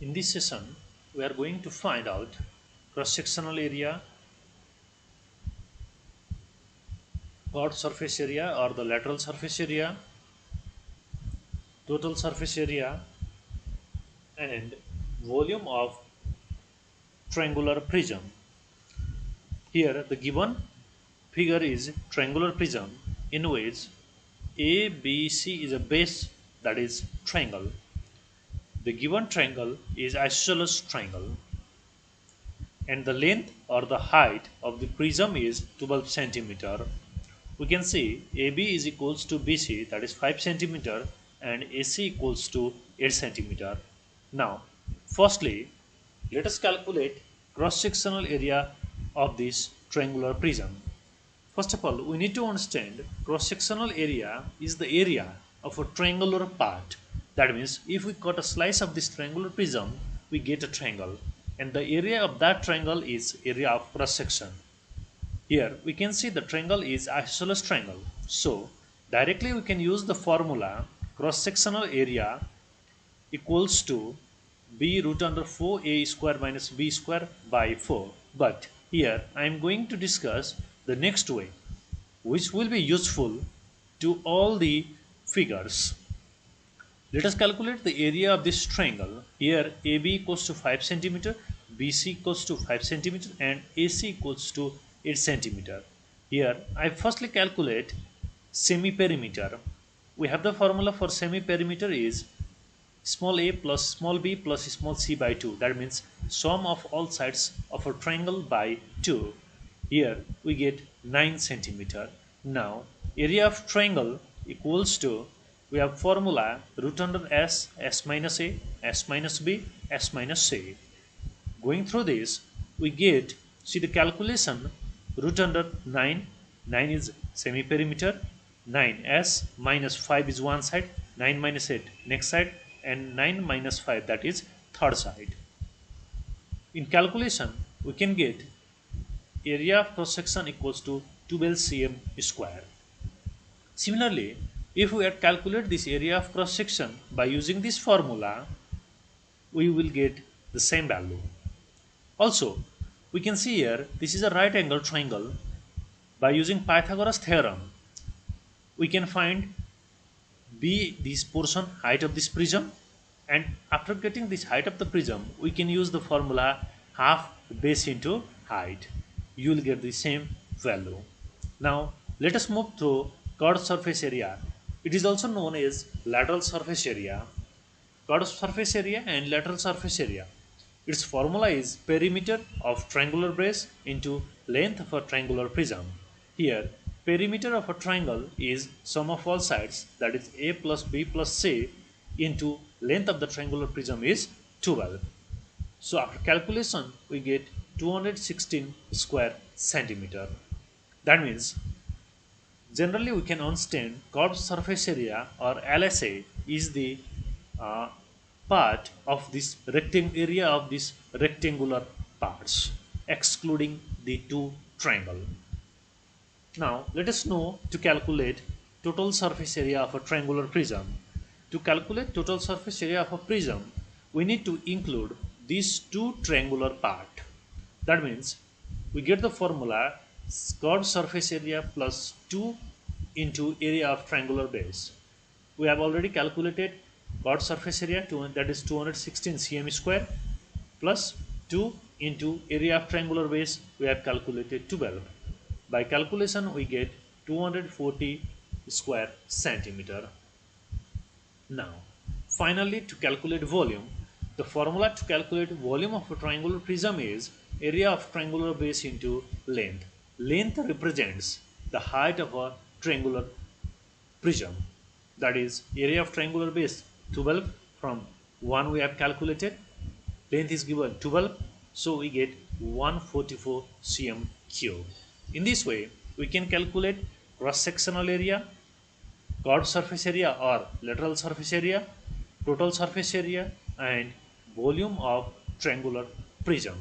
In this session, we are going to find out cross-sectional area, chord surface area or the lateral surface area, total surface area, and volume of triangular prism. Here, the given figure is triangular prism in which ABC is a base, that is triangle. The given triangle is isosceles triangle, and the length or the height of the prism is 12 centimeter. We can see AB is equals to BC, that is 5 centimeter, and AC equals to 8 centimeter. Now, firstly, let us calculate cross-sectional area of this triangular prism. First of all, we need to understand cross-sectional area is the area of a triangular part. That means if we cut a slice of this triangular prism, we get a triangle, and the area of that triangle is area of cross-section. Here we can see the triangle is isosceles triangle. So directly we can use the formula cross-sectional area equals to b root under 4a square minus b square by 4. But here I am going to discuss the next way, which will be useful to all the figures. Let us calculate the area of this triangle. Here AB equals to 5 centimeter, BC equals to 5 centimeter, and AC equals to 8 centimeter. Here I firstly calculate semi-perimeter. We have the formula for semi-perimeter is small a plus small b plus small c by 2. That means sum of all sides of a triangle by 2. Here we get 9 centimeter. Now area of triangle equals to, we have formula root under s, s minus a, s minus b, s minus c. Going through this, we get, see the calculation, root under 9, 9 is semi-perimeter, 9 s minus 5 is one side, 9 minus 8 next side, and 9 minus 5, that is third side. In calculation, we can get area of cross section equals to 12 cm square. Similarly, if we calculate this area of cross section by using this formula, we will get the same value. Also, we can see here this is a right angle triangle. By using Pythagoras theorem, we can find b, this portion, height of this prism, and after getting this height of the prism, we can use the formula half base into height. You will get the same value. Now let us move to chord surface area. It is also known as lateral surface area. Chord surface area and lateral surface area, its formula is perimeter of triangular base into length of a triangular prism. Here perimeter of a triangle is sum of all sides, that is a plus b plus c, into length of the triangular prism is 12. So after calculation we get 216 square centimeter. That means generally we can understand chord surface area or LSA is the part of this area of this rectangular parts, excluding the two triangle. Now let us know to calculate total surface area of a triangular prism. To calculate total surface area of a prism, we need to include these two triangular part. That means we get the formula chord surface area plus 2 into area of triangular base. We have already calculated chord surface area, that is 216 cm square, plus 2 into area of triangular base, we have calculated 12. By calculation we get 240 square centimeter. Now finally, to calculate volume, the formula to calculate volume of a triangular prism is area of triangular base into length. Length represents the height of a triangular prism, that is area of triangular base 12, from 1 we have calculated, length is given 12, so we get 144 cm cube. In this way we can calculate cross sectional area, chord surface area or lateral surface area, total surface area, and volume of triangular prism.